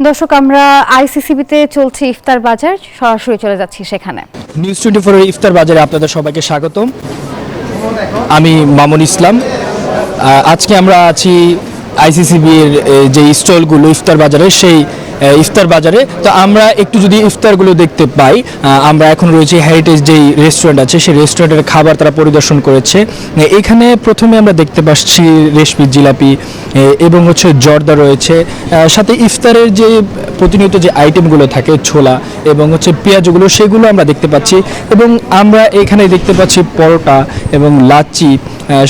দর্শক আমরা আইসিসিবিতে চলছে ইফতার বাজার, সরাসরি চলে যাচ্ছি সেখানে। নিউজ 24 এর ইফতার বাজারে আপনাদের সবাইকে স্বাগতম। আমি মামুন ইসলাম। আজকে আমরা আছি আইসিসিবির যে স্টলগুলো ইফতার বাজারে, সেই ইফতার বাজারে। তো আমরা একটু যদি ইফতারগুলো দেখতে পাই, আমরা এখন রয়েছে হেরিটেজ যেই রেস্টুরেন্ট আছে, সেই রেস্টুরেন্টের খাবার তারা পরিদর্শন করেছে। এখানে প্রথমে আমরা দেখতে পাচ্ছি রেশমি জিলাপি এবং জর্দা রয়েছে, সাথে ইফতারের যে প্রতিনিয়ত যে আইটেমগুলো থাকে ছোলা এবং পেঁয়াজগুলো, সেগুলো আমরা দেখতে পাচ্ছি। এবং আমরা এখানে দেখতে পাচ্ছি পরোটা এবং লাচ্ছি,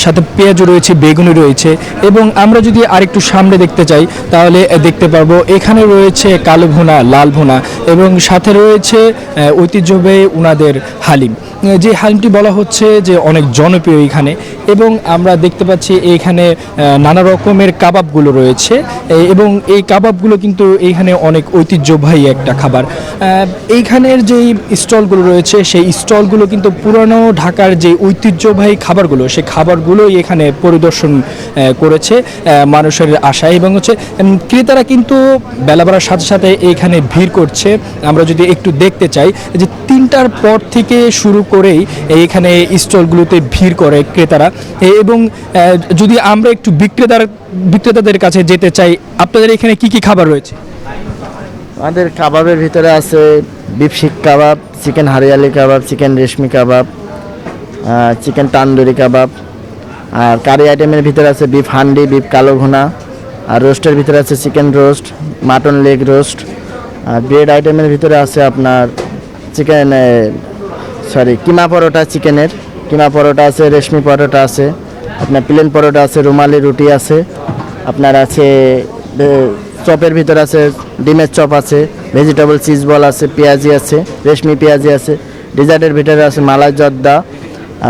সাথে পেঁয়াজও রয়েছে, বেগুনি রয়েছে। এবং আমরা যদি আরেকটু সামনে দেখতে চাই তাহলে দেখতে পারবো এখানে রয়েছে কালো ভুনা, লাল ভুনা এবং সাথে রয়েছে ঐতিহ্যবাহী উনাদের হালিম, যে হালিমটি বলা হচ্ছে যে অনেক জনপ্রিয় এখানে। এবং আমরা দেখতে পাচ্ছি এখানে নানা রকমের কাবাবগুলো রয়েছে এবং এই কাবাবগুলো কিন্তু এইখানে অনেক ঐতিহ্যবাহী একটা খাবার। এইখানের যেই স্টলগুলো রয়েছে সেই স্টলগুলো কিন্তু পুরানো ঢাকার যে ঐতিহ্যবাহী খাবারগুলো, সেই খাবারগুলোই এখানে পরিদর্শন করেছে মানুষের আশায়। এবং ক্রেতারা কিন্তু বেলা বাড়ার সাথে সাথে এখানে ভিড় করছে। আমরা যদি একটু দেখতে চাই যে 3টার পর থেকে শুরু করেই এখানে স্টলগুলোতে ভিড় করে ক্রেতারা। এবং যদি আমরা একটু বিক্রেতাদের কাছে যেতে চাই, আপনাদের এখানে কি কি খাবার রয়েছে? আমাদের কাবাবের ভিতরে আছে বিফ শিক কাবাব, চিকেন হারিয়ালি কাবাব, চিকেন রেশমি কাবাব, চিকেন তান্দুরি কাবাব। আর কারি আইটেমের ভিতরে আছে বিফ হান্ডি, বিফ কালো ঘুনা। আর রোস্টের ভিতরে আছে chicken roast, mutton leg roast. আর ব্রেড আইটেমের ভিতরে আছে আপনার চিকেন কিমা পরোটা, চিকেনের কিমা পরোটা আছে, রেশমি পরোটা আছে, আপনার প্লেন পরোটা আছে, রুমালি রুটি আছে, আপনার আছে চপের ভিতরে আছে ডিমের চপ আছে, ভেজিটেবল চিজ বল আছে, পেঁয়াজি আছে, রেশমি পেঁয়াজি আছে। ডেজার্টের ভিতরে আছে মালাই জর্দা,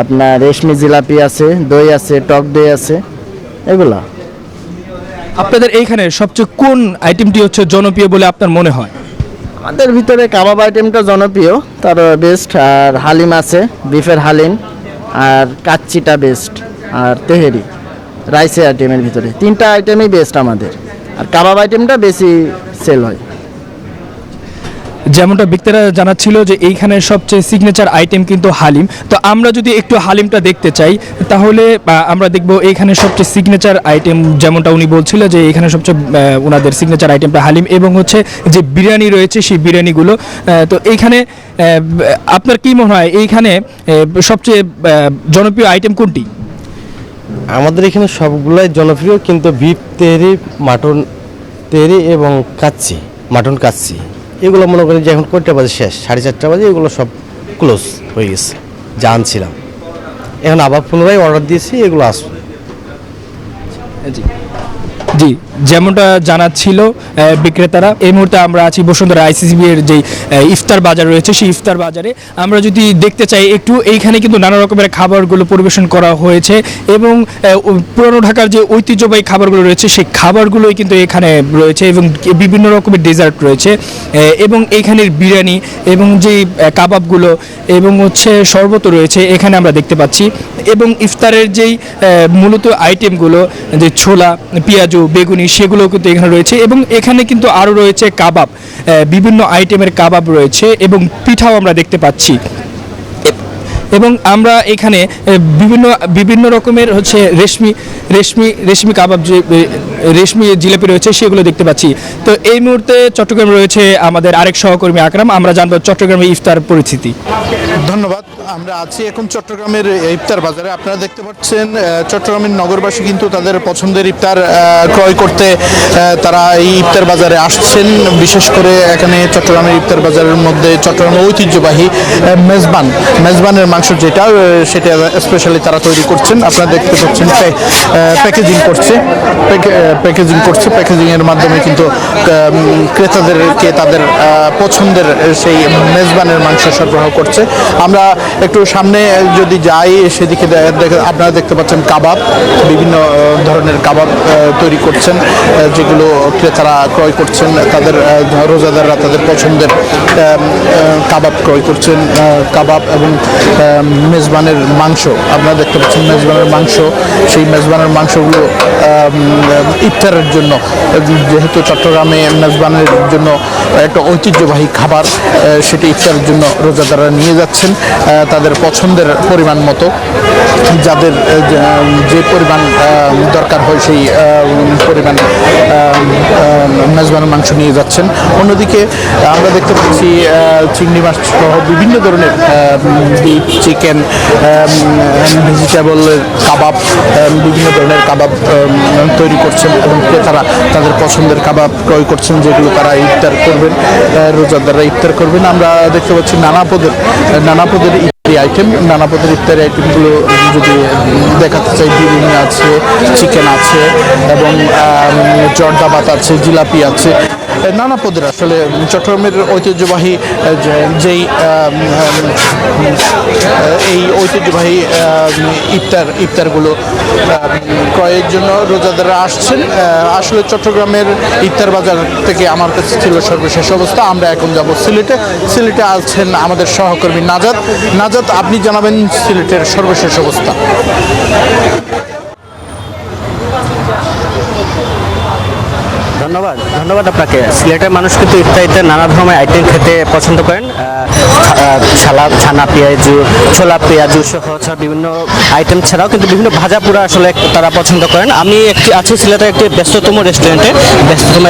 আপনার রেশমি জিলাপি আছে, দই আছে, টক দই আছে, এগুলা। আপনাদের এইখানে সবচেয়ে কোন আইটেমটি জনপ্রিয় বলে আপনার মনে হয়? আমাদের ভিতরে কাবাব আইটেমটা জনপ্রিয়, তার বেস্ট। আর হালিম আছে, বিফের হালিম, আর কাচ্চিটা বেস্ট, আর তেহেরি রাইসের আইটেমের ভিতরে 3টা আইটেমই বেস্ট আমাদের। আর কাবাব আইটেমটা বেশি সেল হয়। যেমনটা বিক্রেতা জানাচ্ছিল যে এইখানে সবচেয়ে সিগনেচার আইটেম কিন্তু হালিম। তো আমরা যদি একটু হালিমটা দেখতে চাই তাহলে আমরা দেখব এইখানে সবচেয়ে সিগনেচার আইটেম, যেমনটা উনি বলছিল যে এখানে সবচেয়ে ওনাদের সিগনেচার আইটেমটা হালিম। এবং যে বিরিয়ানি রয়েছে সেই বিরিয়ানিগুলো। তো এইখানে আপনার কি মনে হয় এইখানে সবচেয়ে জনপ্রিয় আইটেম কোনটি? আমাদের এখানে সবগুলাই জনপ্রিয়, কিন্তু বিফ তেহরি, মাটন তেহরি এবং কাচ্চি, মাটন কাচ্চি, এগুলো মনে করি যে এখন কয়টা বাজে শেষ, 4:30 বাজে, এগুলো সব ক্লোজ হয়ে গেছে। যা আনছিলাম এখন আবার পুনরায় অর্ডার দিয়েছি, এগুলো আসবে। জি, যেমনটা জানাচ্ছিল বিক্রেতারা। এই মুহূর্তে আমরা আছি বসুন্ধরা আইসিসিবি এর যে ইফতার বাজার রয়েছে, সেই ইফতার বাজারে আমরা যদি দেখতে চাই একটু, এইখানে কিন্তু নানা রকমের খাবারগুলো পরিবেশন করা হয়েছে। এবং পুরানো ঢাকার যে ঐতিহ্যবাহী খাবারগুলো রয়েছে সেই খাবারগুলোই কিন্তু এখানে রয়েছে এবং বিভিন্ন রকমের ডেজার্ট রয়েছে। এবং এইখানের বিরিয়ানি এবং যে কাবাবগুলো এবং শরবত রয়েছে এখানে আমরা দেখতে পাচ্ছি। এবং ইফতারের যেই মূলত আইটেমগুলো, যে ছোলা, পেঁয়াজু, বেগুনি, সেগুলো কিন্তু এখানে রয়েছে। এবং এখানে কিন্তু আরও রয়েছে কাবাব, বিভিন্ন আইটেমের কাবাব রয়েছে এবং পিঠাও আমরা দেখতে পাচ্ছি। এবং আমরা এখানে বিভিন্ন রকমের রেশমি কাবাব, যে রেশমি জিলাপি রয়েছে সেগুলো দেখতে পাচ্ছি। তো এই মুহূর্তে চট্টগ্রামে রয়েছে আমাদের আরেক সহকর্মী আকরাম। আমরা জানবো চট্টগ্রামের ইফতার পরিস্থিতি। ধন্যবাদ। আমরা আছি এখন চট্টগ্রামের ইফতার বাজারে। আপনারা দেখতে পাচ্ছেন চট্টগ্রামের নগরবাসী কিন্তু তাদের পছন্দের ইফতার ক্রয় করতে তারা এই ইফতার বাজারে আসছেন। বিশেষ করে এখানে চট্টগ্রামের ইফতার বাজারের মধ্যে চট্টগ্রামের ঐতিহ্যবাহী মেজবানের মাংস যেটা, সেটা স্পেশালি তারা তৈরি করছেন। আপনারা দেখতে পাচ্ছেন প্যাকেজিং করছে। প্যাকেজিংয়ের মাধ্যমে কিন্তু ক্রেতাদেরকে তাদের পছন্দের সেই মেজবানের মাংস সরবরাহ করছে। আমরা একটু সামনে যদি যাই সেদিকে আপনারা দেখতে পাচ্ছেন কাবাব, বিভিন্ন ধরনের কাবাব তৈরি করছেন, যেগুলো ক্রেতারা ক্রয় করছেন। তাদের রোজাদাররা তাদের পছন্দের কাবাব ক্রয় করছেন। কাবাব এবং মেজবানের মাংস, আপনারা দেখতে পাচ্ছেন মেজবানের মাংস। সেই মেজবানের মাংসগুলো ইফতারের জন্য, যেহেতু চট্টগ্রামে মেজবানের জন্য একটা ঐতিহ্যবাহী খাবার, সেটি ইফতারের জন্য রোজাদাররা নিয়ে যাচ্ছেন তাদের পছন্দের পরিমাণ মতো, যাদের যে পরিমাণ দরকার হয় সেই পরিমাণ মেজবানের মাংস নিয়ে যাচ্ছেন। অন্যদিকে আমরা দেখতে পাচ্ছি চিংড়ি মাছ সহ বিভিন্ন ধরনের বিফ, চিকেন, ভেজিটেবলের কাবাব, বিভিন্ন ধরনের কাবাব তৈরি করছেন এবং ক্রেতারা তাদের পছন্দের কাবাব ক্রয় করছেন, যেগুলো তারা ইফতার করবেন, রোজাদাররা ইফতার করবেন। আমরা দেখতে পাচ্ছি নানা পদের আইটেম, নানা পদের ইফতারি আইটেমগুলো যদি দেখাতে চাই, বিরিয়ানি আছে, চিকেন আছে এবং জর্দা ভাত আছে, জিলাপি আছে, নানা পদের। আসলে চট্টগ্রামের ঐতিহ্যবাহী যেই এই ঐতিহ্যবাহী ইফতারগুলো ক্রয়ের জন্য রোজাদাররা আসছেন। আসলে চট্টগ্রামের ইফতার বাজার থেকে আমার কাছে ছিল সর্বশেষ অবস্থা। আমরা এখন যাব সিলেটে আছেন আমাদের সহকর্মী নাজাত, আপনি জানাবেন সিলেটের সর্বশেষ অবস্থা। ধন্যবাদ আপনাকে। সিলেটের মানুষ কিন্তু ইফতারিতে নানা ধরনের আইটেম খেতে পছন্দ করেন। ছানা পেঁয়াজু, ছোলা পেঁয়াজু সহ বিভিন্ন আইটেম ছাড়াও কিন্তু বিভিন্ন ভাজা পোড়া আসলে তারা পছন্দ করেন। আমি আছি সিলেটের একটি ব্যস্ততম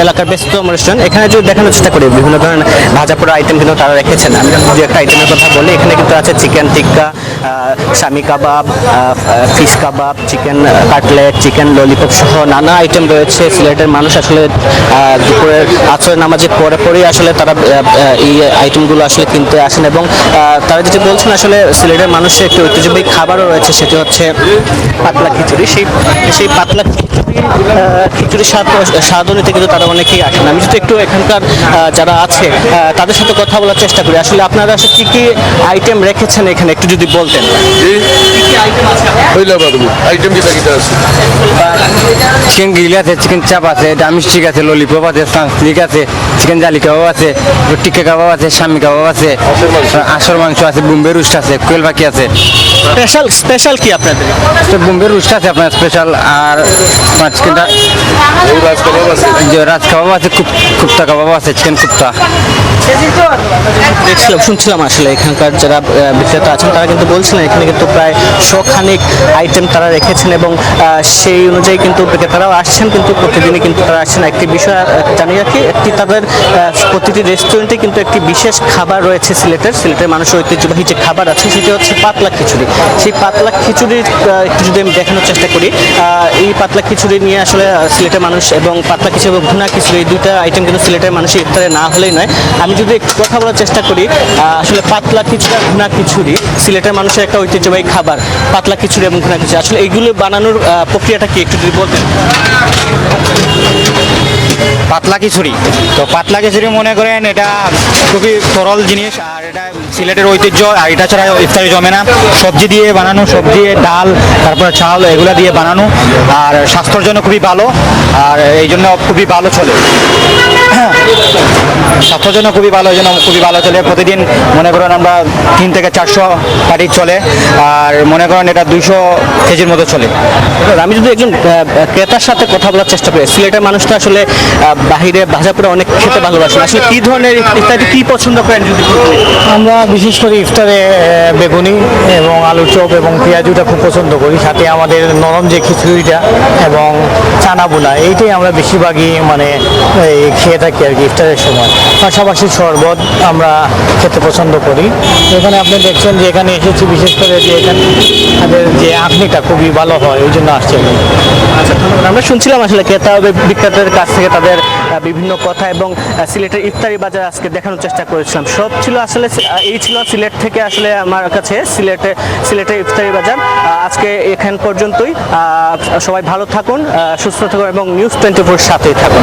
এলাকার ব্যস্ততম রেস্টুরেন্ট। এখানে যদি দেখানোর চেষ্টা করি বিভিন্ন ধরনের ভাজা পোড়া আইটেম কিন্তু তারা রেখেছেন। আমি যদি একটা আইটেমের কথা বলি, এখানে কিন্তু আছে চিকেন টিক্কা, শামি কাবাব, ফিশ কাবাব, চিকেন কাটলেট, চিকেন ললিপপ সহ নানা আইটেম রয়েছে। সিলেটের মানুষ আসলে দুপুরের আসর নামাজের পরেই আসলে তারা এই আইটেমগুলো আসলে কিনতে আসেন এবং তারা যেটি বলছেন আসলে সিলেটের মানুষের একটি ঐতিহ্যবাহী খাবারও রয়েছে, সেটি হচ্ছে পাতলা খিচুড়ি। সেই পাতলা খিচুড়ির স্বাদও নিতে কিন্তু তারা অনেকেই আসেন। আমি যদি একটু এখানকার যারা আছে তাদের সাথে কথা বলার চেষ্টা করি, আসলে আপনারা আসলে কী কী আইটেম রেখেছেন এখানে একটু যদি বলতেন। চিকেন গ্রিল আছে, চিকেন চাপ আছে, ডামিস্টিক আছে, ললিপপ আছে, সানস্টিক আছে, চিকেন জালি কাবাব আছে, টিক্কা কাবাব আছে, শামি কাবাব আছে, আসর মাংস আছে, বোম্বে রুস্ট আছে, কোয়েল পাখি আছে। স্পেশাল কি আপনাদের? বোম্বে রুস্ট আছে আপনার স্পেশাল, আর চিকেনটা রাজ কাবাব আছে, কুপ্তা কাবাব আছে, চিকেন কুপ্তা। শুনছিলাম আসলে এখানকার যারা বিক্রেতা আছেন তারা কিন্তু বলছিলেন এখানে কিন্তু প্রায় 100 খানিক আইটেম তারা রেখেছেন এবং সেই অনুযায়ী কিন্তু বিক্রেতারাও আসছেন, কিন্তু প্রতিদিনই কিন্তু তারা আসছেন। একটি বিষয় জানিয়ে রাখি, তাদের প্রতিটি রেস্টুরেন্টে কিন্তু একটি বিশেষ খাবার রয়েছে সিলেটের মানুষের ঐতিহ্যবাহী যে খাবার আছে সেটি হচ্ছে পাতলা খিচুড়ি। সেই পাতলা খিচুড়ির একটু যদি আমি দেখানোর চেষ্টা করি, এই পাতলা খিচুড়ি নিয়ে আসলে সিলেটের মানুষ এবং পাতলা খিচুড়ি এবং ভুনা খিচুড়ি, এই দুইটা আইটেম কিন্তু সিলেটের মানুষের ইফতারে না হলেই নয়। আমি যদি একটু কথা বলার চেষ্টা করি, আসলে পাতলা খিচুড়ি আর ভুনা খিচুড়ি সিলেটের মানুষের একটা ঐতিহ্যবাহী খাবার। পাতলা খিচুড়ি এবং ভুনা খিচুড়ি আসলে এইগুলো বানানোর প্রক্রিয়াটা কি একটু যদি বলতেন। পাতলা খিচুড়ি, তো পাতলা খিচুড়ি মনে করেন এটা খুবই সরল জিনিস, আর এটা সিলেটের ঐতিহ্য, আর এটা ছাড়া ইফতারি জমে না। সবজি দিয়ে বানানো, সবজি, ডাল, তারপরে চাল, এগুলা দিয়ে বানানো, আর স্বাস্থ্যের জন্য খুবই ভালো, আর এই জন্য খুবই ভালো চলে। স্বাস্থ্যের জন্য খুবই ভালো, এই জন্য খুবই ভালো চলে। প্রতিদিন মনে করেন আমরা 3 থেকে 400 পাটি চলে, আর মনে করেন এটা 200 কেজির মতো চলে। আমি যদি একজন ক্রেতার সাথে কথা বলার চেষ্টা করি, সিলেটের মানুষ তো আসলে বাহিরে ভাজা পোড়া অনেক খেতে ভালোবাসেন, আসলে কী ধরনের ইত্যাদি কী পছন্দ করেন যদি আমরা বিশেষ করে ইফতারে বেগুনি এবং আলুর চপ এবং পেঁয়াজুটা খুব পছন্দ করি, সাথে আমাদের নরম যে খিচুড়িটা এবং চানা বোনা, এইটাই আমরা বেশিরভাগই খেয়ে থাকি আর কি ইফতারের সময়। পাশাপাশি শরবত আমরা খেতে পছন্দ করি। এখানে আপনি দেখছেন যে এখানে এসেছি বিশেষ করে যে এখানে আমাদের যে আখনিটা খুবই ভালো হয়, ওই জন্য আসছে। আচ্ছা, ধন্যবাদ। আমরা শুনছিলাম আসলে ক্রেতা বিক্রেতাদের কাছ থেকে তাদের বিভিন্ন কথা এবং সিলেটের ইফতারি বাজার আজকে দেখানোর চেষ্টা করেছিলাম। সব ছিল আসলে এই ছিল সিলেট থেকে আসলে আমার কাছে সিলেটের ইফতারি বাজার। আজকে এখান পর্যন্তই। সবাই ভালো থাকুন, সুস্থ থাকুন এবং নিউজ 24 সাথেই থাকুন।